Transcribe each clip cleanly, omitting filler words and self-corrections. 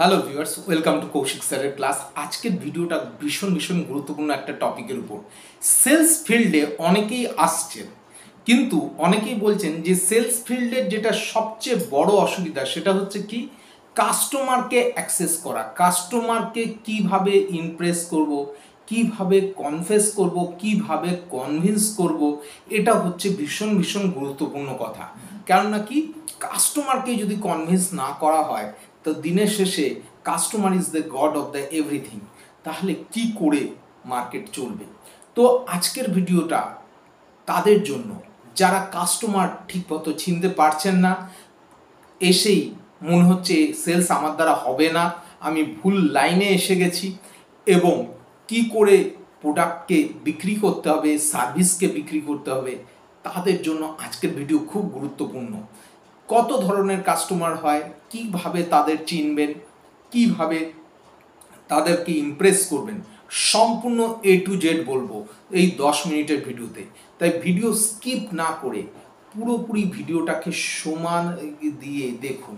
Hello viewers, welcome to Koushik স্যারের class. আজকের ভিডিওটা ভীষণ গুরুত্বপূর্ণ একটা টপিকের উপর। সেলস ফিল্ডে অনেকেই আসছেন, কিন্তু অনেকেই বলছেন যে সেলস ফিল্ডের যেটা সবচেয়ে বড় অসুবিধা সেটা হচ্ছে কি, কাস্টমারকে অ্যাক্সেস করা। কাস্টমারকে কিভাবে ইমপ্রেস করব, কিভাবে কনফেস করব, কিভাবে কনভিন্স করব, এটা হচ্ছে ভীষণ গুরুত্বপূর্ণ কথা। কেননা কি, কাস্টমারকে যদি কনভিন্স না করা হয় তো দিনের শেষে customer is the god of the everything. তাহলে কি করে মার্কেট চলবে? তো আজকের ভিডিওটা তাদের জন্য যারা কাস্টমার ঠিকমতো চিনতে পারছেন না, এসেই মনে হচ্ছে সেলস আমার দ্বারা হবে না, আমি ভুল লাইনে এসে গেছি, এবং কি করে প্রোডাক্টকে বিক্রি করতে হবে, সার্ভিসকে বিক্রি করতে হবে, তাদের জন্য আজকের ভিডিও খুব গুরুত্বপূর্ণ। কত ধরনের কাস্টমার হয়, কিভাবে তাদের চিনবেন, কিভাবে তাদেরকে ইমপ্রেস করবেন, সম্পূর্ণ A to Z বলবো এই 10 মিনিটের ভিডিওতে। তাই ভিডিও স্কিপ না করে পুরোপুরি ভিডিওটাকে সমান দিয়ে দেখুন।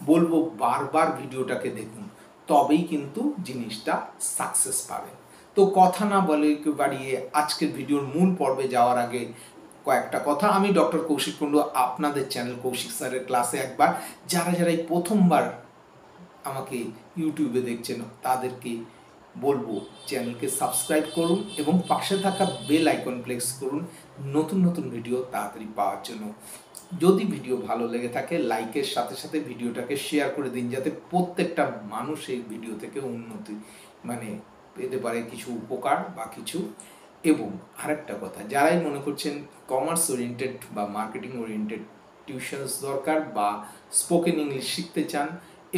বলবো বারবার ভিডিওটাকে দেখুন, তবেই কিন্তু জিনিসটা সাকসেস পাবেন। তো কথা না বলে বাড়িয়ে আজকের ভিডিওর মূল পর্বে যাওয়ার আগে কয়েকটা কথা। আমি ডক্টর কৌশিক কুণ্ডু, আপনাদের চ্যানেল কৌশিক স্যারের ক্লাসে একবার যারা এই প্রথমবার আমাকে ইউটিউবে দেখছেন তাদেরকে বলবো চ্যানেলকে সাবস্ক্রাইব করুন এবং পাশে থাকা বেল আইকন প্রেস করুন নতুন ভিডিও তাড়াতাড়ি পাওয়ার জন্য। যদি ভিডিও ভালো লেগে থাকে লাইকের সাথে সাথে ভিডিওটাকে শেয়ার করে দিন, যাতে প্রত্যেকটা মানুষ এই ভিডিও থেকে উন্নতি পেতে পারে, কিছু উপকার বা কিছু। এবং আরেকটা কথা, যারাই মনে করছেন কমার্স ওরিয়েন্টেড বা মার্কেটিং ওরিয়েন্টেড টিউশনস দরকার বা স্পোকেন ইংলিশ শিখতে চান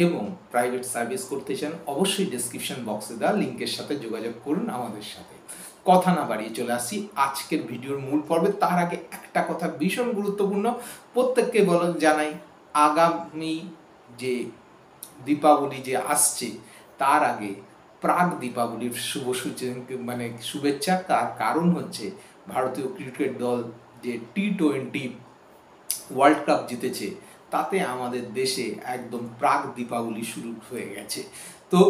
এবং প্রাইভেট সার্ভিস করতে চান, অবশ্যই ডেসক্রিপশন বক্সে দেওয়া লিঙ্কের সাথে যোগাযোগ করুন আমাদের সাথে। কথা না বাড়িয়ে চলে আসি আজকের ভিডিওর মূল পর্বে। তার আগে একটা কথা ভীষণ গুরুত্বপূর্ণ, প্রত্যেককে জানাই, আগামী যে দীপাবলি যে আসছে তার আগে প্রাক দীপাবলির শুভেচ্ছা। তার কারণ হচ্ছে ভারতীয় ক্রিকেট দল যে T20 ওয়ার্ল্ড কাপ জিতেছে, তাতে আমাদের দেশে একদম প্রাক দীপাবলি শুরু হয়ে গেছে। তো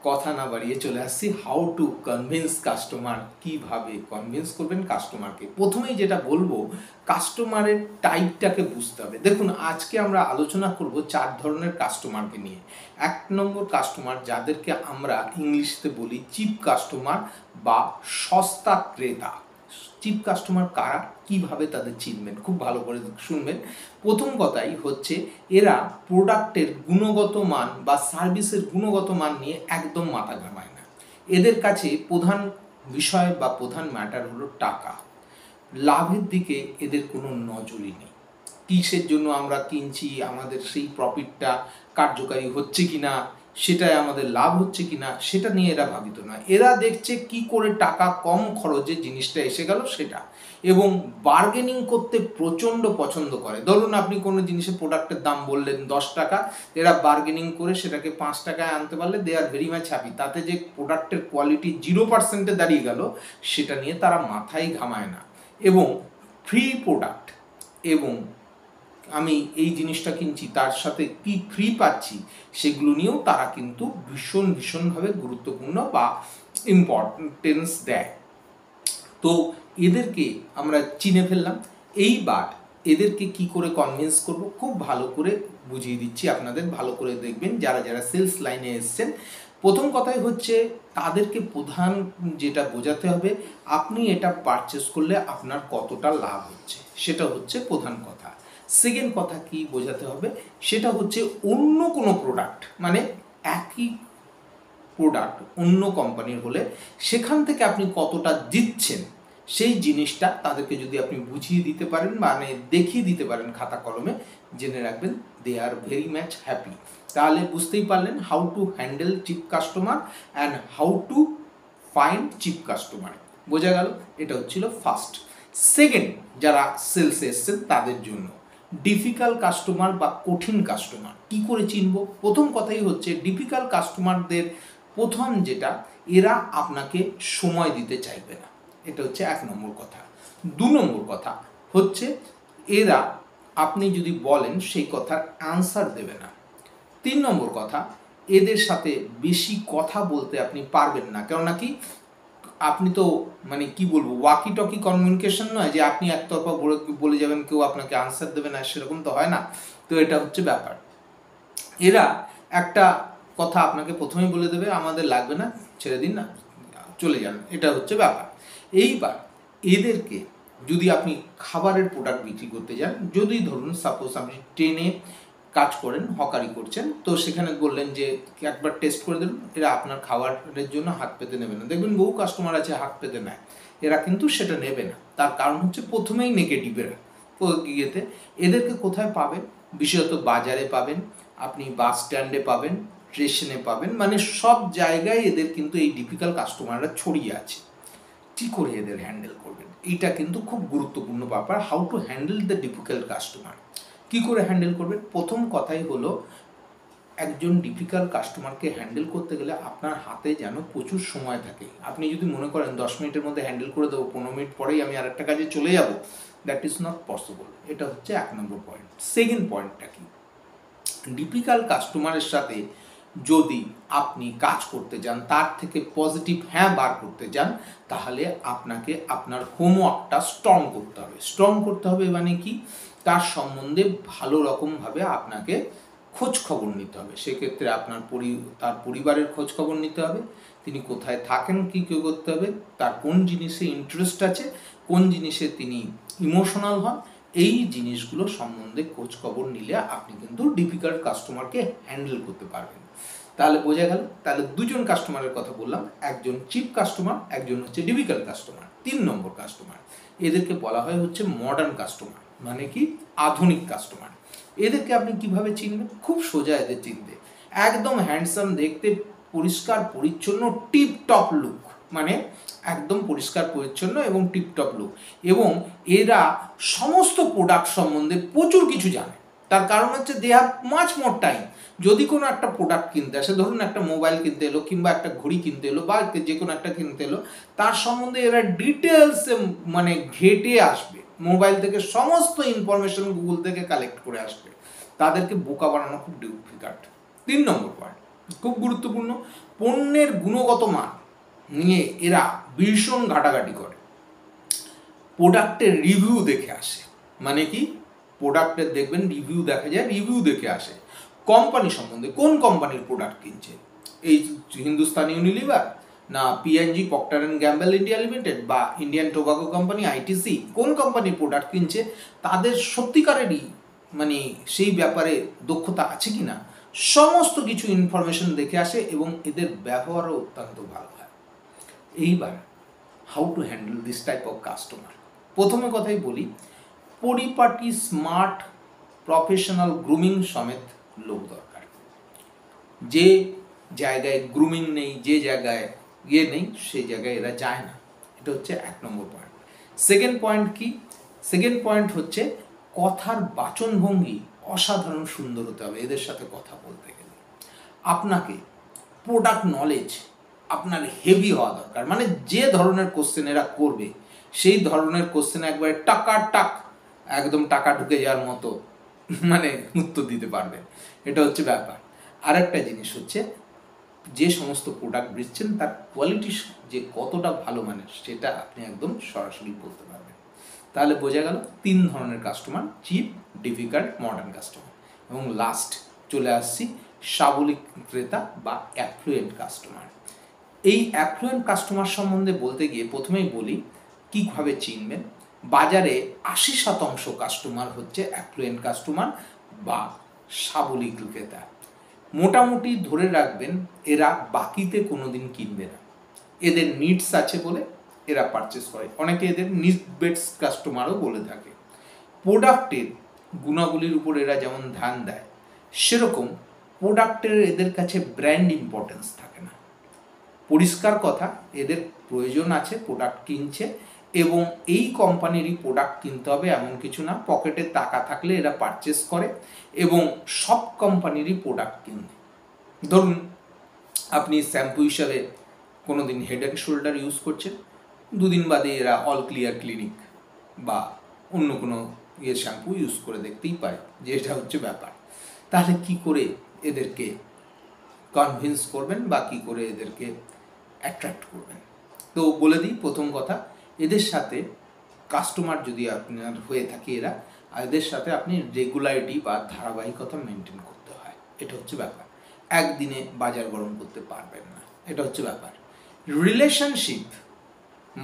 কথা না বাড়িয়ে চলে আসছি হাউ টু কনভিন্স কাস্টমার। কিভাবে কনভিন্স করবেন কাস্টমারকে? প্রথমেই যেটা বলবো, কাস্টমারের টাইপটাকে বুঝতে হবে। দেখুন, আজকে আমরা আলোচনা করব 4 ধরনের কাস্টমারকে নিয়ে। 1 নম্বর কাস্টমার, যাদেরকে আমরা ইংলিশে বলি চিপ কাস্টমার বা সস্তা ক্রেতা। চিপ কাস্টমার কারা, কিভাবে তাদের চিনবেন, খুব ভালো করে শুনবেন। প্রথম কথাই হচ্ছে, এরা প্রোডাক্টের গুণগত মান বা সার্ভিসের গুণগত মান নিয়ে একদম মাথা ঘামায় না। এদের কাছে প্রধান বিষয় বা প্রধান ম্যাটার হলো টাকা। লাভের দিকে এদের কোনো নজরই নেই। কিসের জন্য আমরা কিনছি, আমাদের সেই প্রফিটটা কার্যকারী হচ্ছে কিনা, সেটাই আমাদের লাভ হচ্ছে কিনা, সেটা নিয়ে এরা ভাবিত না। এরা দেখছে কি করে টাকা কম খরচে জিনিসটা এসে গেল সেটা, এবং বার্গেনিং করতে প্রচণ্ড পছন্দ করে। ধরুন আপনি কোনো জিনিসের প্রোডাক্টের দাম বললেন 10 টাকা, এরা বার্গেনিং করে সেটাকে 5 টাকায় আনতে পারলে দে আর ভেরি মাচ হ্যাপি। তাতে যে প্রোডাক্টের কোয়ালিটি 0%-এ দাঁড়িয়ে গেল সেটা নিয়ে তারা মাথায় ঘামায় না। এবং ফ্রি প্রোডাক্ট, এবং আমি এই জিনিসটা কিনছি তার সাথে কি ফ্রি পাচ্ছি, সেগুলো নিয়েও তারা কিন্তু ভীষণভাবে গুরুত্বপূর্ণ বা ইম্পর্টেন্স দেয়। তো এদেরকে আমরা চিনে ফেললাম। এইবার এদেরকে কি করে কনভিন্স করব, খুব ভালো করে বুঝিয়ে দিচ্ছি আপনাদের, ভালো করে দেখবেন যারা সেলস লাইনে এসছেন। প্রথম কথাই হচ্ছে, তাদেরকে প্রধান যেটা বোঝাতে হবে, আপনি এটা পারচেস করলে আপনার কতটা লাভ হচ্ছে, সেটা হচ্ছে প্রধান কথা। সেকেন্ড কথা কি বোঝাতে হবে, সেটা হচ্ছে অন্য কোনো প্রোডাক্ট, একই প্রোডাক্ট অন্য কোম্পানির হলে সেখান থেকে আপনি কতটা দিচ্ছেন, সেই জিনিসটা তাদেরকে যদি আপনি বুঝিয়ে দিতে পারেন, দেখিয়ে দিতে পারেন খাতা কলমে, জেনে রাখবেন they are very much happy. তাহলে বুঝতেই পারলেন how to handle cheap customer and how to find cheap customer. বোঝা গেল? এটা হচ্ছিল ফার্স্ট। সেকেন্ড, যারা সেলসে এসছেন তাদের জন্য ডিফিকাল্ট কাস্টমার বা কঠিন কাস্টমার কি করে চিনব? প্রথম কথাই হচ্ছে, ডিফিকাল্ট কাস্টমারদের প্রথম যেটা, এরা আপনাকে সময় দিতে চাইবে না। এটা হচ্ছে 1 নম্বর কথা। 2 নম্বর কথা হচ্ছে, এরা আপনি যদি বলেন সেই কথার অ্যান্সার দেবে না। 3 নম্বর কথা, এদের সাথে বেশি কথা বলতে আপনি পারবেন না, কেননা কি আপনি তো মানে কি বলবো ওয়াকি টকি কমিউনিকেশন নয় যে আপনি একতরফা বলে যাবেন, কেউ আপনাকে আনসার দেবে না, সেরকম তো হয় না। তো এটা হচ্ছে ব্যাপার। এরা একটা কথা আপনাকে প্রথমেই বলে দেবে, আমাদের লাগবে না, ছেড়ে দিন না, চলে যান, এটা হচ্ছে ব্যাপার। এইবার এদেরকে যদি আপনি খাবারের প্রোডাক্ট বিক্রি করতে যান, যদি ধরুন সাপোজ আপনি ট্রেনে কাজ করেন, হকারি করছেন, তো সেখানে বললেন যে একবার টেস্ট করে দেবেন, এরা আপনার খাবারের জন্য হাত পেতে নেবে না। দেখবেন বহু কাস্টমার আছে হাত পেতে নেয়, এরা কিন্তু সেটা নেবে না। তার কারণ হচ্ছে প্রথমেই নেগেটিভ। এরা ইয়েতে এদেরকে কোথায় পাবেন? বিশেষত বাজারে পাবেন, আপনি বাস স্ট্যান্ডে পাবেন, স্টেশনে পাবেন, মানে সব জায়গায় এদের কিন্তু এই ডিফিকাল্ট কাস্টমাররা ছড়িয়ে আছে। কী করে এদের হ্যান্ডেল করবেন, এইটা কিন্তু খুব গুরুত্বপূর্ণ ব্যাপার। How to handle the difficult customer, কী করে হ্যান্ডেল করবেন? প্রথম কথাই হলো, একজন ডিফিকাল্ট কাস্টমারকে হ্যান্ডেল করতে গেলে আপনার হাতে যেন প্রচুর সময় থাকে। আপনি যদি মনে করেন 10 মিনিটের মধ্যে হ্যান্ডেল করে দেবো, 15 মিনিট পরেই আমি আরেকটা কাজে চলে যাব, দ্যাট ইজ নট পসিবল। এটা হচ্ছে 1 নম্বর পয়েন্ট। সেকেন্ড পয়েন্টটা কি, ডিফিকাল্ট কাস্টমারের সাথে যদি আপনি কাজ করতে যান, তার থেকে পজিটিভ হ্যাঁ বার করতে যান, তাহলে আপনাকে আপনার হোমওয়ার্কটা স্ট্রং করতে হবে। স্ট্রং করতে হবে মানে কি, তার সম্বন্ধে ভালো রকমভাবে আপনাকে খোঁজ খবর নিতে হবে। সেক্ষেত্রে আপনার তার পরিবারের খোঁজ খবর নিতে হবে, তিনি কোথায় থাকেন, কী কী করতে হবে, তার কোন জিনিসে ইন্টারেস্ট আছে, কোন জিনিসে তিনি ইমোশনাল হন, এই জিনিসগুলো সম্বন্ধে খোঁজ খবর নিলে আপনি কিন্তু ডিফিকাল্ট কাস্টমারকে হ্যান্ডেল করতে পারবেন। তাহলে বোঝা গেল, তাহলে দুজন কাস্টমারের কথা বললাম, একজন চিপ কাস্টমার, একজন হচ্ছে ডিফিকাল্ট কাস্টমার। 3 নম্বর কাস্টমার, এদেরকে বলা হয় হচ্ছে মডার্ন কাস্টমার, মানে কি আধুনিক কাস্টমার। এদেরকে আপনি কিভাবে চিনবেন? খুব সোজা এদের চিনতে, একদম হ্যান্ডসাম দেখতে, পরিষ্কার পরিচ্ছন্ন, টিপ টপ লুক, মানে একদম পরিষ্কার পরিচ্ছন্ন এবং টিপটপ লুক, এবং এরা সমস্ত প্রোডাক্ট সম্বন্ধে প্রচুর কিছু জানে। তার কারণ হচ্ছে they have much more time. যদি কোনো একটা প্রোডাক্ট কিনতে আসে, ধরুন একটা মোবাইল কিনতে এলো, কিংবা একটা ঘড়ি কিনতে এলো, বা যে কোনো একটা কিনতে এলো, তার সম্বন্ধে এরা ডিটেলসে মানে ঘেটে আসবে, মোবাইল থেকে সমস্ত ইনফরমেশন গুগল থেকে কালেক্ট করে আসবে। তাদেরকে বোকা বানানো খুব ডিফিকাল্ট। 3 নম্বর পয়েন্ট খুব গুরুত্বপূর্ণ, পণ্যের গুণগত মান নিয়ে এরা ভীষণ ঘাটাঘাটি করে, প্রোডাক্টের রিভিউ দেখে আসে। মানে কি, প্রোডাক্টের দেখবেন রিভিউ দেখা যায়, রিভিউ দেখে আসে। কোম্পানি সম্বন্ধে, কোন কোম্পানির প্রোডাক্ট কিনছে, এই হিন্দুস্তান ইউনিলিভার, না PNG Procter and Gamble India limited, বা ইন্ডিয়ান টোবাকো কোম্পানি আইটিসি, কোন কোম্পানির প্রোডাক্ট কিনছে, তাদের সত্যিকারেরই মানে সেই ব্যাপারে দক্ষতা আছে কি না, সমস্ত কিছু ইনফরমেশন দেখে আসে, এবং এদের ব্যবহারও অত্যন্ত ভালো হয়। এইবার how to handle this type of customer. প্রথমে কথাই বলি, পরিপাটি, স্মার্ট, প্রফেশনাল, গ্রুমিং সমেত লোক দরকার। যে জায়গায় গ্রুমিং নেই, যে জায়গায় নেই, সেই জায়গায় এরা যায় না। এটা হচ্ছে 1 নম্বর পয়েন্ট। সেকেন্ড পয়েন্ট কি, সেকেন্ড পয়েন্ট হচ্ছে কথার বাচনভঙ্গি অসাধারণ সুন্দর হতে হবে এদের সাথে কথা বলতে গেলে। আপনাকে প্রোডাক্ট নলেজ আপনার হেভি হওয়া দরকার, মানে যে ধরনের কোশ্চেন এরা করবে, সেই ধরনের কোশ্চেন একবারে টাক একদম টাকা ঢুকে যাওয়ার মতো মানে উত্তর দিতে পারবেন। এটা হচ্ছে ব্যাপার। আরেকটা জিনিস হচ্ছে, যে সমস্ত প্রোডাক্ট বেচছেন তার কোয়ালিটি যে কতটা ভালো মানের, সেটা আপনি একদম সরাসরি বলতে পারবেন। তাহলে বোঝা গেল 3 ধরনের customer, cheap, difficult, modern customer. এবং লাস্ট চলে আসছি সাবলীল ক্রেতা বা অ্যাফ্লুয়েন্ট কাস্টমার। এই অ্যাফ্লুয়েন্ট কাস্টমার সম্বন্ধে বলতে গিয়ে প্রথমেই বলি কীভাবে চিনবেন। বাজারে 80% কাস্টমার হচ্ছে অ্যাফ্লুয়েন্ট কাস্টমার বা সাবলীল ক্রেতা। মোটামুটি ধরে রাখবেন এরা বাকিতে কোনো দিন কিনবে না, এদের নিডস আছে বলে এরা পারচেস করে। অনেকে এদের নিড বেসড কাস্টমারও বলে থাকে। প্রোডাক্টের গুণাবলীর উপর এরা যেমন ধ্যান দেয়, সেরকম প্রোডাক্টের এদের কাছে ব্র্যান্ড ইম্পর্টেন্স থাকে না। পরিষ্কার কথা, এদের প্রয়োজন আছে, প্রোডাক্ট কিনছে, এবং এই কোম্পানিরই প্রোডাক্ট কিনতে হবে এমন কিছু না। পকেটে টাকা থাকলে এরা পারচেস করে, এবং সব কোম্পানিরই প্রোডাক্ট কিনে। ধরুন আপনি শ্যাম্পু হিসাবে কোনো দিন হেড অ্যান্ড শোল্ডার ইউজ করছেন, 2 দিন বাদে এরা অল ক্লিয়ার ক্লিনিক বা অন্য কোনো শ্যাম্পু ইউজ করে দেখতেই পারে, যে এটা হচ্ছে ব্যাপার। তাহলে কি করে এদেরকে কনভিন্স করবেন বা কী করে এদেরকে অ্যাট্রাক্ট করবেন। তো বলে দিই প্রথম কথা, এদের সাথে কাস্টমার যদি আপনার হয়ে থাকে এদের সাথে আপনি রেগুলারিটি বা ধারাবাহিকতা মেনটেন করতে হয়, এটা হচ্ছে ব্যাপার। একদিনে বাজার গরম করতে পারবেন না, এটা হচ্ছে ব্যাপার। রিলেশনশিপ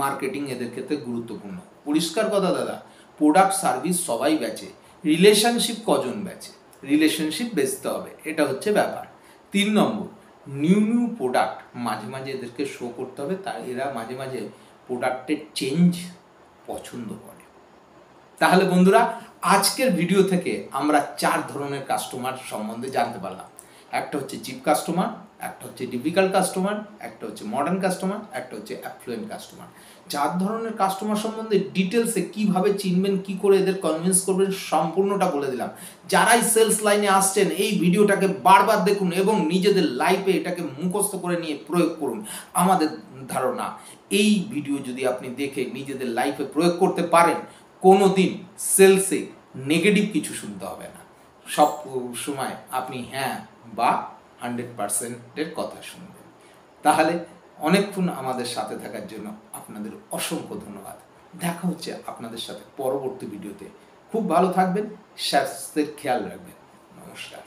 মার্কেটিং এদের ক্ষেত্রে গুরুত্বপূর্ণ। পরিষ্কার কথা দাদা, প্রোডাক্ট সার্ভিস সবাই বেচে, রিলেশনশিপ কজন বেচে? রিলেশনশিপ বেচতে হবে, এটা হচ্ছে ব্যাপার। 3 নম্বর, নিউ প্রোডাক্ট মাঝে মাঝে এদেরকে শো করতে হবে, তার এরা মাঝে মাঝে প্রোডাক্টের চেঞ্জ পছন্দ করে। তাহলে বন্ধুরা, আজকের ভিডিও থেকে আমরা 4 ধরনের কাস্টমার সম্বন্ধে জানতে পারলাম। একটা হচ্ছে চিপ কাস্টমার, একটা হচ্ছে ডিফিকাল্ট কাস্টমার, একটা হচ্ছে মডার্ন কাস্টমার, একটা হচ্ছে অ্যাফ্লুয়েন্ট কাস্টমার। 4 ধরনের কাস্টমার সম্বন্ধে ডিটেলসে কিভাবে চিনবেন, কি করে এদের কনভিন্স করবেন, সম্পূর্ণটা বলে দিলাম। যারাই সেলস লাইনে আসছেন এই ভিডিওটাকে বারবার দেখুন এবং নিজেদের লাইফে এটাকে মুখস্থ করে নিয়ে প্রয়োগ করুন। আমাদের ধারণা, এই ভিডিও যদি আপনি দেখে নিজেদের লাইফে প্রয়োগ করতে পারেন, কোনো দিন সেলসে নেগেটিভ কিছু শুনতে হবে না। সব সময় আপনি হ্যাঁ বা 100%-এর কথা শুনবেন। তাহলে অনেকক্ষণ আমাদের সাথে থাকার জন্য আপনাদের অসংখ্য ধন্যবাদ। দেখা হচ্ছে আপনাদের সাথে পরবর্তী ভিডিওতে। খুব ভালো থাকবেন, স্বাস্থ্যের খেয়াল রাখবেন। নমস্কার।